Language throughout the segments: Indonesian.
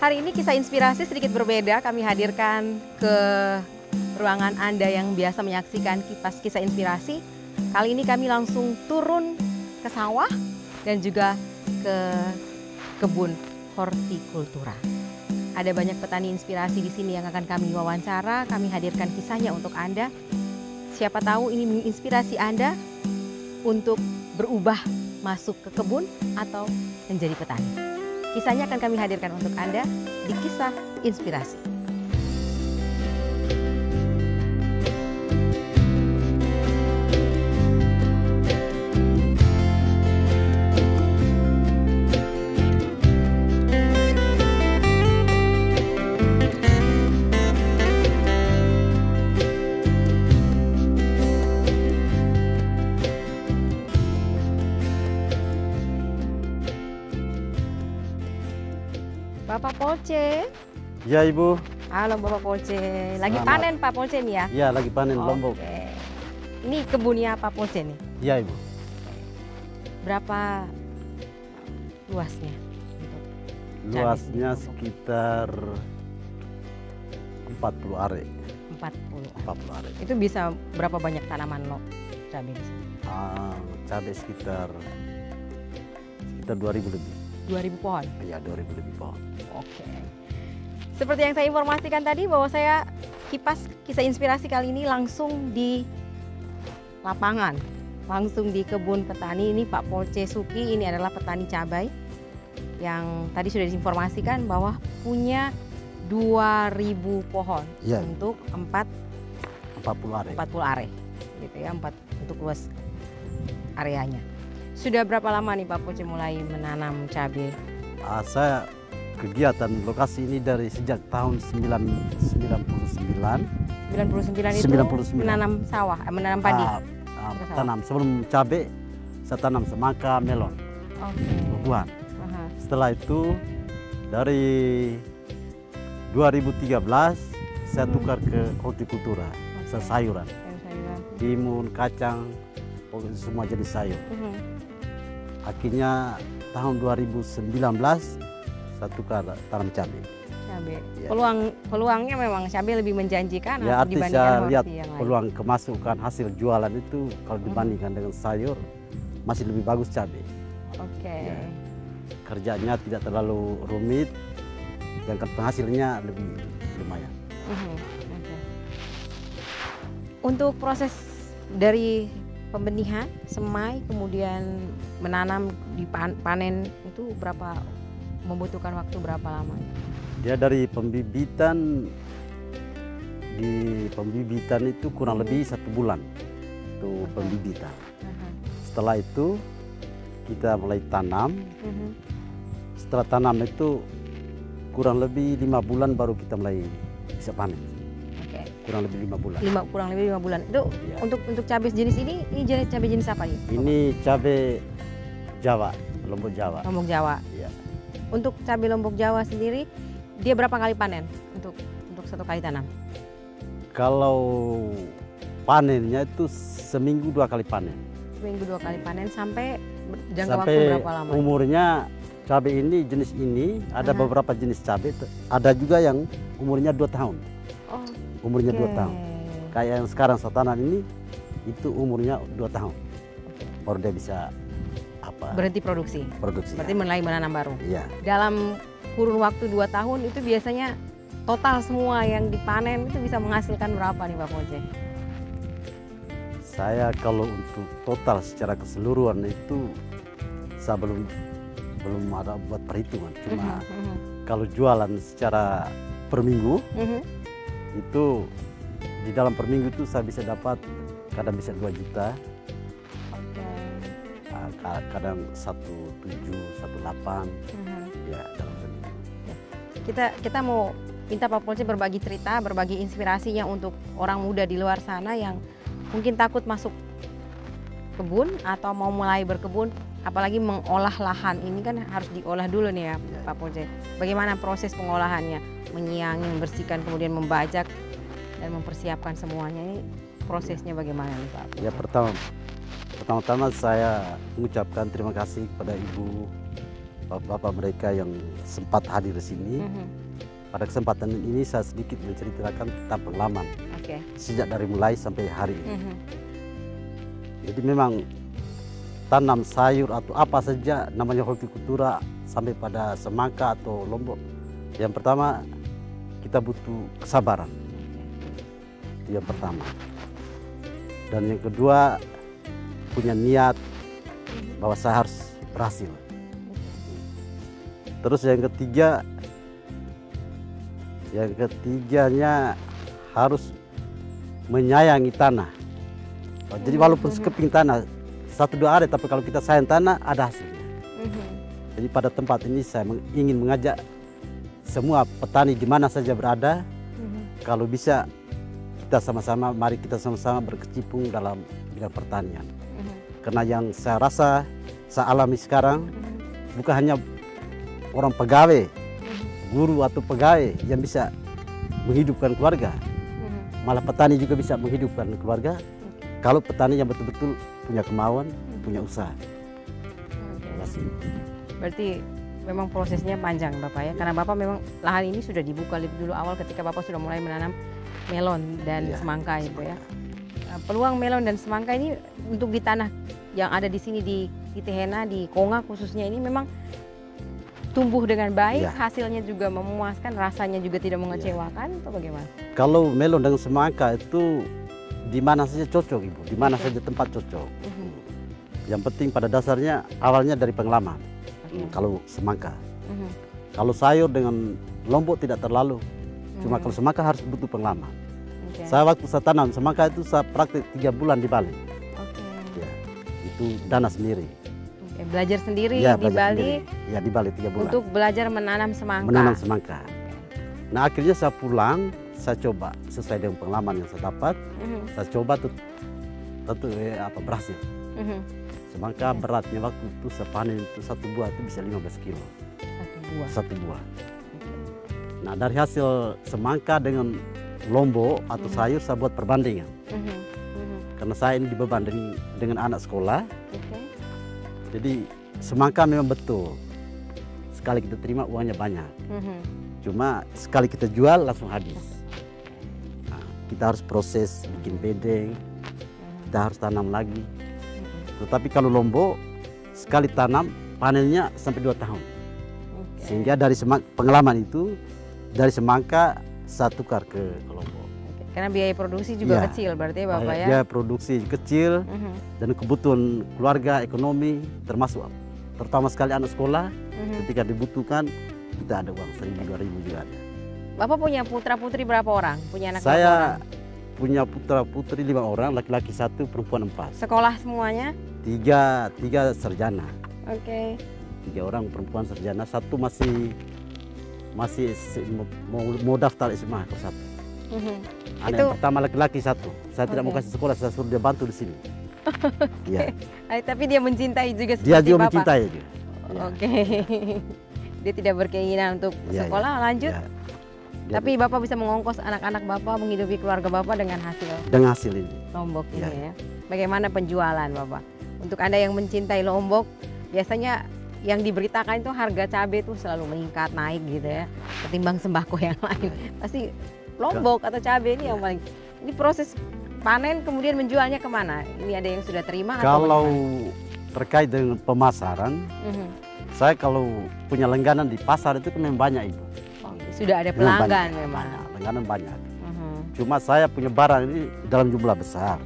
Hari ini kisah inspirasi sedikit berbeda, kami hadirkan ke ruangan Anda yang biasa menyaksikan kipas kisah inspirasi. Kali ini kami langsung turun ke sawah dan juga ke kebun hortikultura. Ada banyak petani inspirasi di sini yang akan kami wawancara, kami hadirkan kisahnya untuk Anda. Siapa tahu ini menginspirasi Anda untuk berubah masuk ke kebun atau menjadi petani. Kisahnya akan kami hadirkan untuk Anda di Kisah Inspirasi. Bapak Polce. Ya Ibu. Halo Bapak Polce. Lagi Selamat. panen Pak Polce nih ya? Ya lagi panen Lombok. Ini kebunnya Pak Polce nih? Ya Ibu. Berapa luasnya? Luasnya sekitar 40 are. 40 are. Itu bisa berapa banyak tanaman lo cabai di sini? Cabai sekitar 2000 lebih. 2000 pohon? Ya 2000 lebih pohon. Oke. Seperti yang saya informasikan tadi bahwa saya kipas kisah inspirasi kali ini langsung di lapangan, langsung di kebun petani. Ini Pak Polce Suki, ini adalah petani cabai yang tadi sudah diinformasikan bahwa punya 2000 pohon Ya. untuk 40 are. 40 are, gitu ya, untuk luas areanya. Sudah berapa lama nih Pak Polce mulai menanam cabai? Saya kegiatan lokasi ini dari sejak tahun 99. 99 itu 99. menanam sawah, menanam padi. Tanam sebelum cabai saya tanam semangka, melon, Oke. buah. Aha. Setelah itu dari 2013 saya tukar ke hortikultura, sayuran, Sayuran. timun, kacang, pokoknya semua jenis sayur. Akhirnya tahun 2019 saya tukar tanam cabai. Cabai. Ya. Peluangnya memang cabai lebih menjanjikan Ya atau arti dibandingkan saya lihat horti yang lain? peluang kemasukan hasil jualan itu kalau dibandingkan dengan sayur masih lebih bagus cabai. Oke. Ya. Kerjanya tidak terlalu rumit dan penghasilnya lebih lumayan. Oke. Untuk proses dari pembenihan, semai, kemudian menanam, panen itu membutuhkan waktu berapa lama? Dia dari pembibitan, di pembibitan itu kurang lebih 1 bulan itu pembibitan. Setelah itu kita mulai tanam. Setelah tanam itu kurang lebih 5 bulan baru kita mulai bisa panen. Oke. Kurang lebih 5 bulan. Kurang lebih 5 bulan. Itu Ya. untuk cabai jenis ini cabai jenis apa nih? Ini cabai Jawa, Lombok Jawa. Lombok Jawa. Ya. Untuk cabai Lombok Jawa sendiri, dia berapa kali panen untuk 1 kali tanam? Kalau panennya itu seminggu 2 kali panen. Seminggu 2 kali panen sampai jangka waktu Sampai berapa lama? umurnya cabai ini jenis ini ada beberapa jenis cabai, ada juga yang umurnya 2 tahun. Oh, Umurnya 2 oke. tahun. Kayak yang sekarang saya tanam ini itu umurnya 2 tahun. Baru dia bisa Berhenti produksi. Berarti mulai menanam baru. Iya. Dalam kurun waktu 2 tahun itu biasanya total semua yang dipanen itu bisa menghasilkan berapa nih Pak Polce? Saya kalau untuk total secara keseluruhan itu saya belum ada buat perhitungan. Cuma kalau jualan secara per minggu itu di dalam per minggu itu saya bisa dapat kadang bisa 2 juta. Kadang 1,7, 1,8 ya dalam seminggu. Kita mau minta Pak Polce berbagi cerita, berbagi inspirasinya untuk orang muda di luar sana yang mungkin takut masuk kebun atau mau mulai berkebun, apalagi mengolah lahan ini kan harus diolah dulu nih ya, Pak Polce. Bagaimana proses pengolahannya? Menyiangi, membersihkan, kemudian membajak dan mempersiapkan semuanya, ini prosesnya bagaimana nih Pak Polce? Ya pertama-tama saya mengucapkan terima kasih kepada Ibu bapak mereka yang sempat hadir di sini. Pada kesempatan ini saya sedikit menceritakan tentang pengalaman sejak dari mulai sampai hari ini. Jadi memang tanam sayur atau apa saja namanya hortikultura sampai pada semangka atau lombok. Yang pertama kita butuh kesabaran. Itu yang pertama. Dan yang kedua punya niat bahwa saya harus berhasil. Terus yang ketiganya harus menyayangi tanah. Jadi walaupun sekeping tanah 1-2 hari, tapi kalau kita sayang tanah ada hasilnya. Jadi pada tempat ini saya ingin mengajak semua petani di mana saja berada, kalau bisa mari kita sama-sama berkecimpung dalam bidang pertanian. Karena yang saya rasa saya alami sekarang bukan hanya orang pegawai, guru atau pegawai yang bisa menghidupkan keluarga, malah petani juga bisa menghidupkan keluarga kalau petani yang betul-betul punya kemauan, punya usaha. Berarti memang prosesnya panjang Bapak ya, karena Bapak memang lahan ini sudah dibuka lebih dulu awal ketika Bapak sudah mulai menanam melon dan semangka itu ya. Peluang melon dan semangka ini untuk di tanah yang ada di sini di Tehena, di Konga khususnya ini memang tumbuh dengan baik, hasilnya juga memuaskan, rasanya juga tidak mengecewakan atau bagaimana? Kalau melon dan semangka itu di mana saja cocok Ibu, di mana saja tempat cocok. Yang penting pada dasarnya awalnya dari pengalaman. Kalau semangka, kalau sayur dengan lombok tidak terlalu. Cuma kalau semangka harus butuh pengalaman. Saya waktu saya tanam semangka itu saya praktik 3 bulan di Bali. Ya, itu dana sendiri. Belajar sendiri ya, di Bali? Ya, di Bali 3 bulan. Untuk belajar menanam semangka? Menanam semangka. Nah akhirnya saya pulang, saya coba sesuai dengan pengalaman yang saya dapat. Saya coba tentu berhasil. Semangka beratnya waktu itu saya panen itu 1 buah itu bisa 15 kilo. 1 buah. Nah dari hasil semangka dengan lombok atau sayur saya buat perbandingan. Karena saya ini dibeban dengan anak sekolah. Jadi semangka memang betul sekali kita terima uangnya banyak. Cuma sekali kita jual langsung habis. Nah, kita harus proses bikin bedeng, kita harus tanam lagi. Tetapi kalau lombok sekali tanam panennya sampai 2 tahun. Sehingga dari pengalaman itu dari semangka saya tukar ke lombok. Karena biaya produksi juga kecil berarti ya Bapak ya? Biaya produksi kecil dan kebutuhan keluarga, ekonomi termasuk terutama sekali anak sekolah ketika dibutuhkan kita ada uang 1.000-2.000 juga ada. Bapak punya putra-putri berapa orang? Punya anak Saya berapa orang? Punya putra-putri 5 orang, laki-laki 1, perempuan 4. Sekolah semuanya? 3 sarjana. 3 orang perempuan sarjana, 1 masih mau daftar SMA ke 1. Anak yang pertama laki-laki 1. Saya tidak mau kasih sekolah, saya suruh dia bantu di sini. Tapi dia mencintai juga seperti dia juga Bapak? Mencintai juga. Dia tidak berkeinginan untuk sekolah lanjut? Tapi Bapak bisa mengongkos anak-anak Bapak, menghidupi keluarga Bapak dengan hasil ini. Lombok ini ya. Bagaimana penjualan Bapak? Untuk Anda yang mencintai lombok, biasanya yang diberitakan itu harga cabai itu selalu meningkat, naik gitu ya, ketimbang sembako yang lain. Pasti lombok atau cabai ini yang paling. Ini proses panen kemudian menjualnya kemana? Ini ada yang sudah terima? Kalau terkait dengan pemasaran, saya kalau punya langganan di pasar itu memang banyak Ibu. Sudah ada pelanggan memang? Langganan banyak. Cuma saya punya barang ini dalam jumlah besar.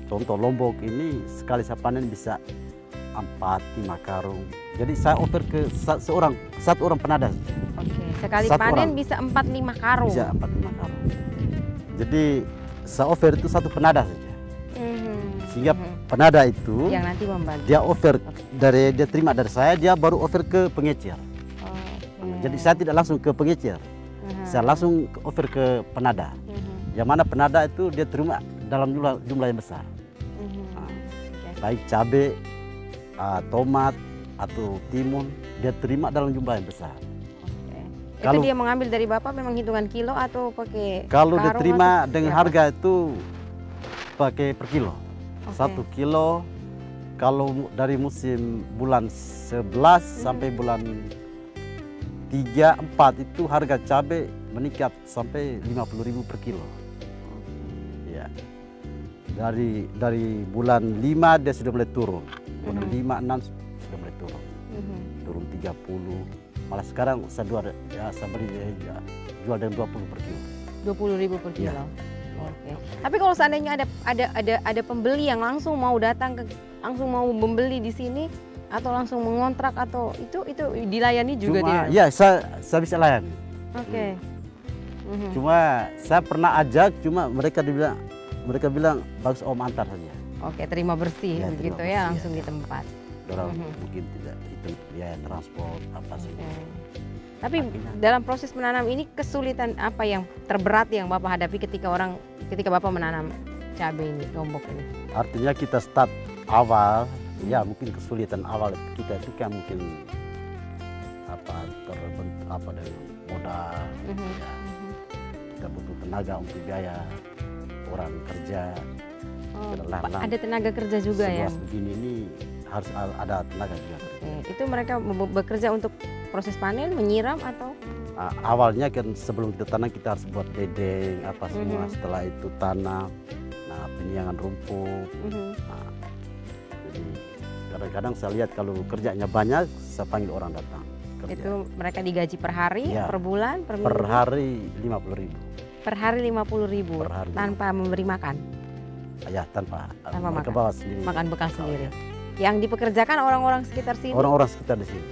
Contoh lombok ini sekali saya panen bisa 4-5 karung. Jadi saya offer ke satu orang penadah. Sekali panen bisa 4-5 karung? Bisa 4-5 karung. Jadi saya offer itu 1 penadah saja. Sehingga penadah itu yang nanti membantu. Dia offer dia terima dari saya, dia baru offer ke pengecer. Jadi saya tidak langsung ke pengecer. Saya langsung offer ke penadah. Yang mana penadah itu dia terima dalam jumlah yang besar. Baik cabai, tomat atau timun, dia terima dalam jumlah yang besar. Itu dia mengambil dari Bapak memang hitungan kilo atau pakai kalau dia terima dengan harga itu pakai per kilo. 1 kilo Kalau dari musim bulan 11 sampai bulan 3, 4 itu harga cabai meningkat sampai 50.000 per kilo. Ya. Dari bulan 5 dia sudah mulai turun. Bulan 5, 6 sudah mulai turun. Turun 30. Malah sekarang saya beli jual dengan 20 per kilo. 20.000 per kilo. Ya. Oke. Tapi kalau seandainya ada pembeli yang langsung mau datang langsung mau membeli di sini atau langsung mengontrak atau itu dilayani juga dia? Ya, saya bisa layani. Oke. Cuma saya pernah ajak, cuma mereka bilang bagus Om antar saja. Oke, terima bersih Ya, begitu terima ya, bersih, langsung di tempat. Orang mungkin tidak itu biaya transport apa sih. Tapi dalam proses menanam ini kesulitan apa yang terberat yang Bapak hadapi ketika Bapak menanam cabai ini, Lombok ini? Artinya kita start awal, ya mungkin kesulitan awal kita itu kan mungkin terbentuk dengan modal, ya. Kita butuh tenaga untuk biaya orang kerja. Ada tenaga kerja juga ya? Seluas begini ini harus ada tenaga juga. Itu mereka bekerja untuk proses panen, menyiram atau? Awalnya kan sebelum kita tanam kita harus buat bedeng apa semua. Setelah itu tanam, penyiangan rumput. Jadi kadang-kadang saya lihat kalau kerjanya banyak, saya panggil orang datang kerja. Itu mereka digaji per hari, Ya, per bulan, per minggu? Per hari 50.000. Per hari 50.000 tanpa memberi makan? Ya, tanpa makan. Bawa sendiri. Makan bekal sendiri. Yang dipekerjakan orang-orang sekitar sini? Orang-orang sekitar di sini.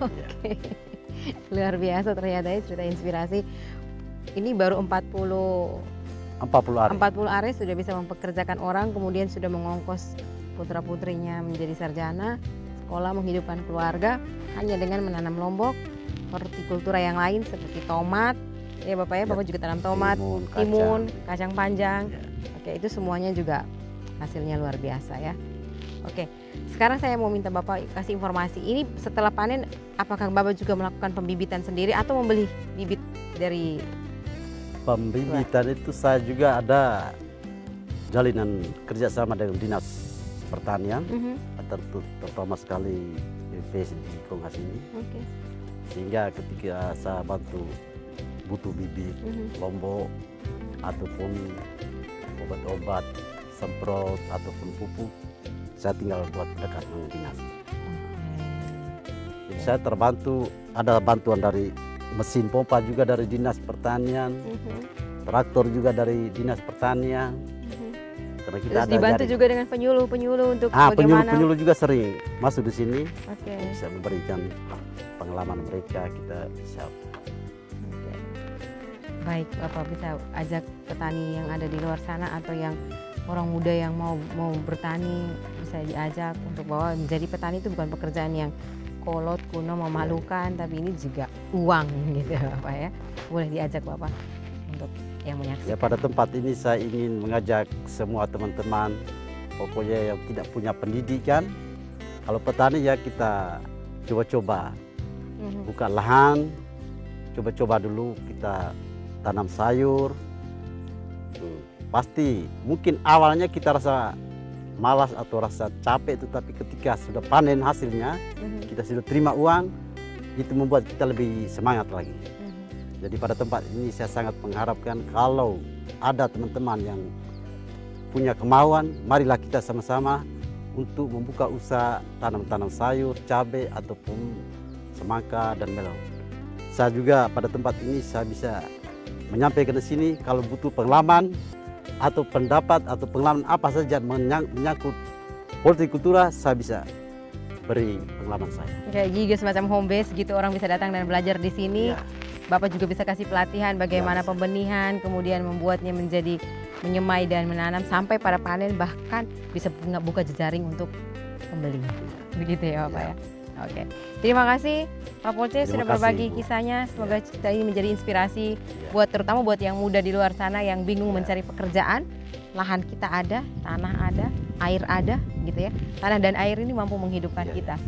Oke. Luar biasa ternyata ya, cerita inspirasi. Ini baru 40 hari sudah bisa mempekerjakan orang, kemudian sudah mengongkos putra-putrinya menjadi sarjana, sekolah, menghidupkan keluarga hanya dengan menanam lombok, hortikultura yang lain seperti tomat. Ya Bapak ya, Bapak juga tanam tomat, timun, kacang panjang. Oke, itu semuanya juga hasilnya luar biasa ya. Oke, sekarang saya mau minta Bapak kasih informasi. Ini setelah panen, apakah Bapak juga melakukan pembibitan sendiri atau membeli bibit dari? Pembibitan itu saya juga ada jalinan kerjasama dengan Dinas Pertanian, terutama sekali BPS di Kongas ini. Sehingga ketika saya butuh bibit lombok ataupun obat-obat semprot ataupun pupuk, saya tinggal buat dekat dengan dinas. Jadi saya terbantu, ada bantuan dari mesin pompa juga dari Dinas Pertanian, traktor juga dari Dinas Pertanian. Karena kita terus dibantu juga dengan penyuluh untuk bagaimana? Penyuluh juga sering masuk di sini, Okay. Bisa memberikan pengalaman mereka, kita siap. Okay. Baik, Bapak bisa ajak petani yang ada di luar sana atau yang orang muda yang mau bertani, bisa diajak untuk bahwa menjadi petani itu bukan pekerjaan yang kolot, kuno, memalukan, tapi ini juga uang gitu Bapak ya. Boleh diajak Bapak untuk yang menyaksikan. Ya, pada tempat ini saya ingin mengajak semua teman-teman, pokoknya yang tidak punya pendidikan, kalau petani ya kita coba-coba buka lahan, coba-coba dulu kita tanam sayur. Pasti mungkin awalnya kita rasa malas atau rasa capek, tetapi ketika sudah panen hasilnya, kita sudah terima uang, itu membuat kita lebih semangat lagi. Jadi pada tempat ini saya sangat mengharapkan kalau ada teman-teman yang punya kemauan, marilah kita sama-sama untuk membuka usaha tanam-tanam sayur, cabai ataupun semangka dan melon. Saya juga pada tempat ini saya bisa menyampaikan di sini kalau butuh pengalaman atau pendapat atau pengalaman apa saja menyangkut hortikultura, saya bisa beri pengalaman saya. Kayak juga semacam home base gitu, orang bisa datang dan belajar di sini. Ya. Bapak juga bisa kasih pelatihan bagaimana pembenihan, kemudian membuatnya menjadi menyemai dan menanam sampai pada panen, bahkan bisa buka jejaring untuk pembeli. Begitu ya Bapak ya. Oke. Terima kasih Pak Polce sudah berbagi kisahnya. Semoga cerita ini menjadi inspirasi buat terutama buat yang muda di luar sana yang bingung mencari pekerjaan. Lahan kita ada, tanah ada, air ada gitu ya. Tanah dan air ini mampu menghidupkan kita.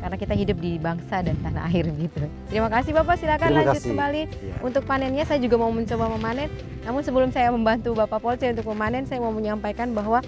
Karena kita hidup di bangsa dan tanah air gitu. Terima kasih Bapak, silakan lanjut kembali untuk panennya. Saya juga mau mencoba memanen. Namun sebelum saya membantu Bapak Polce untuk memanen, saya mau menyampaikan bahwa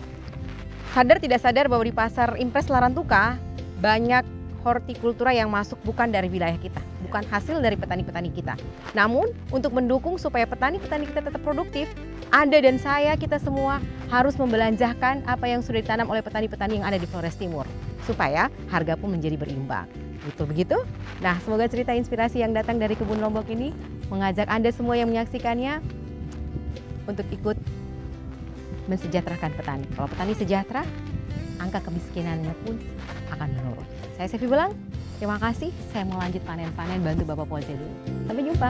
sadar tidak sadar bahwa di pasar Impres Larantuka banyak hortikultura yang masuk bukan dari wilayah kita, bukan hasil dari petani-petani kita. Namun untuk mendukung supaya petani-petani kita tetap produktif, Anda dan saya, kita semua harus membelanjakan apa yang sudah ditanam oleh petani-petani yang ada di Flores Timur, supaya harga pun menjadi berimbang. Begitu? Nah, semoga cerita inspirasi yang datang dari Kebun Lombok ini mengajak Anda semua yang menyaksikannya untuk ikut mensejahterakan petani. Kalau petani sejahtera, angka kemiskinannya pun akan menurun. Saya Sevi Belang, terima kasih. Saya mau lanjut panen-panen bantu Bapak Polce dulu. Sampai jumpa.